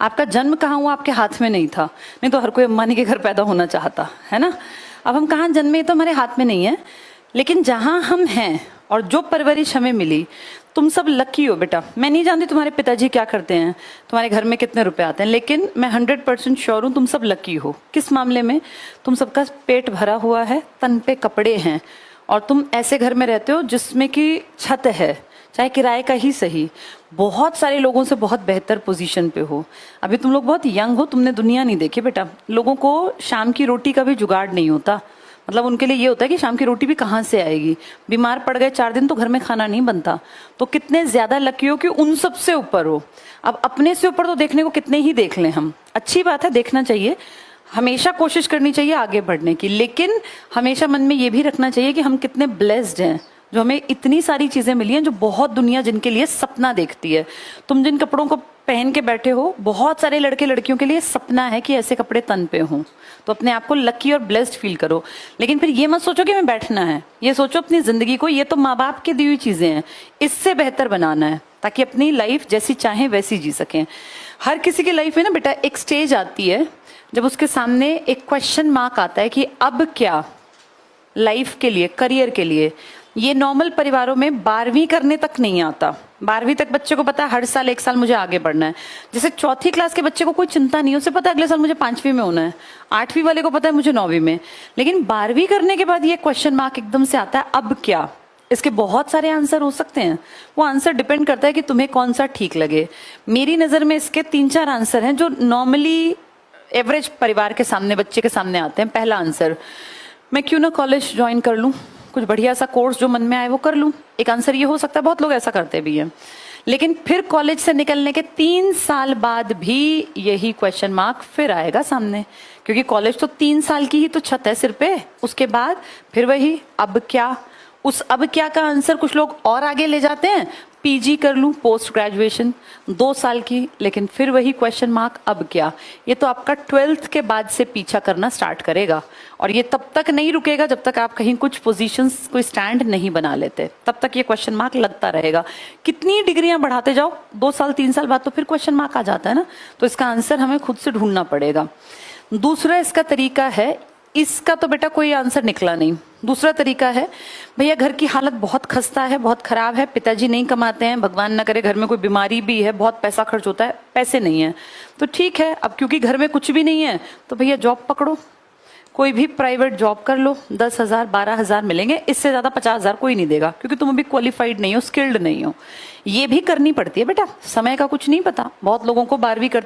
आपका जन्म कहाँ हुआ आपके हाथ में नहीं था, नहीं तो हर कोई अंबानी के घर पैदा होना चाहता है ना। अब हम कहाँ जन्मे तो हमारे हाथ में नहीं है, लेकिन जहाँ हम हैं और जो परवरिश हमें मिली, तुम सब लकी हो बेटा। मैं नहीं जानती तुम्हारे पिताजी क्या करते हैं, तुम्हारे घर में कितने रुपए आते हैं, लेकिन मैं 100% श्योर हूँ तुम सब लकी हो। किस मामले में? तुम सबका पेट भरा हुआ है, तन पे कपड़े हैं, और तुम ऐसे घर में रहते हो जिसमें कि छत है, चाहे किराए का ही सही। बहुत सारे लोगों से बहुत बेहतर पोजीशन पे हो। अभी तुम लोग बहुत यंग हो, तुमने दुनिया नहीं देखी बेटा। लोगों को शाम की रोटी का भी जुगाड़ नहीं होता, मतलब उनके लिए ये होता है कि शाम की रोटी भी कहाँ से आएगी। बीमार पड़ गए 4 दिन तो घर में खाना नहीं बनता। तो कितने ज्यादा लकी हो कि उन सब से ऊपर हो। अब अपने से ऊपर तो देखने को कितने ही देख लें हम, अच्छी बात है, देखना चाहिए, हमेशा कोशिश करनी चाहिए आगे बढ़ने की, लेकिन हमेशा मन में ये भी रखना चाहिए कि हम कितने ब्लेस्ड हैं जो हमें इतनी सारी चीजें मिली हैं, जो बहुत दुनिया जिनके लिए सपना देखती है। तुम जिन कपड़ों को पहन के बैठे हो, बहुत सारे लड़के लड़कियों के लिए सपना है कि ऐसे कपड़े तन पे हों। तो अपने आप को लकी और ब्लेस्ड फील करो, लेकिन फिर ये मत सोचो कि मैं बैठना है। ये सोचो अपनी जिंदगी को, ये तो माँ बाप की दी हुई चीजें हैं, इससे बेहतर बनाना है ताकि अपनी लाइफ जैसी चाहें वैसी जी सकें। हर किसी की लाइफ में ना बेटा एक स्टेज आती है जब उसके सामने एक क्वेश्चन मार्क आता है कि अब क्या, लाइफ के लिए, करियर के लिए। ये नॉर्मल परिवारों में 12वीं करने तक नहीं आता। 12वीं तक बच्चे को पता है हर साल 1 साल मुझे आगे बढ़ना है। जैसे चौथी क्लास के बच्चे को कोई चिंता नहीं है, उसे पता है अगले साल मुझे 5वीं में होना है। 8वीं वाले को पता है मुझे 9वीं में। लेकिन 12वीं करने के बाद ये क्वेश्चन मार्क एकदम से आता है, अब क्या। इसके बहुत सारे आंसर हो सकते हैं, वो आंसर डिपेंड करता है कि तुम्हें कौन सा ठीक लगे। मेरी नजर में इसके 3-4 आंसर हैं जो नॉर्मली एवरेज परिवार के सामने, बच्चे के सामने आते हैं। पहला आंसर, मैं क्यों ना कॉलेज ज्वाइन कर लूं, कुछ बढ़िया सा कोर्स जो मन में आए वो कर लूं। एक आंसर ये हो सकता है, बहुत लोग ऐसा करते भी हैं। लेकिन फिर कॉलेज से निकलने के 3 साल बाद भी यही क्वेश्चन मार्क फिर आएगा सामने, क्योंकि कॉलेज तो 3 साल की ही तो छत है सिर पे। उसके बाद फिर वही अब क्या। उस अब क्या का आंसर कुछ लोग और आगे ले जाते हैं, पीजी कर लूं, पोस्ट ग्रेजुएशन 2 साल की, लेकिन फिर वही क्वेश्चन मार्क अब क्या। ये तो आपका 12th के बाद से पीछा करना स्टार्ट करेगा, और ये तब तक नहीं रुकेगा जब तक आप कहीं कुछ पोजीशंस कोई स्टैंड नहीं बना लेते, तब तक ये क्वेश्चन मार्क लगता रहेगा। कितनी डिग्रियां बढ़ाते जाओ, 2 साल 3 साल बाद तो फिर क्वेश्चन मार्क आ जाता है ना। तो इसका आंसर हमें खुद से ढूंढना पड़ेगा। दूसरा इसका तरीका है, इसका तो बेटा कोई आंसर निकला नहीं। दूसरा तरीका है, भैया घर की हालत बहुत खस्ता है, बहुत खराब है, पिताजी नहीं कमाते हैं, भगवान ना करे घर में कोई बीमारी भी है, बहुत पैसा खर्च होता है, पैसे नहीं है। तो ठीक है, अब क्योंकि घर में कुछ भी नहीं है तो भैया जॉब पकड़ो, कोई भी प्राइवेट जॉब कर लो, 10,000 12,000 मिलेंगे, इससे ज्यादा 50,000 कोई नहीं देगा, क्योंकि तुम अभी क्वालिफाइड नहीं हो, स्किल्ड नहीं हो। ये भी करनी पड़ती है बेटा, समय का कुछ नहीं पता। बहुत लोगों को 12वीं करते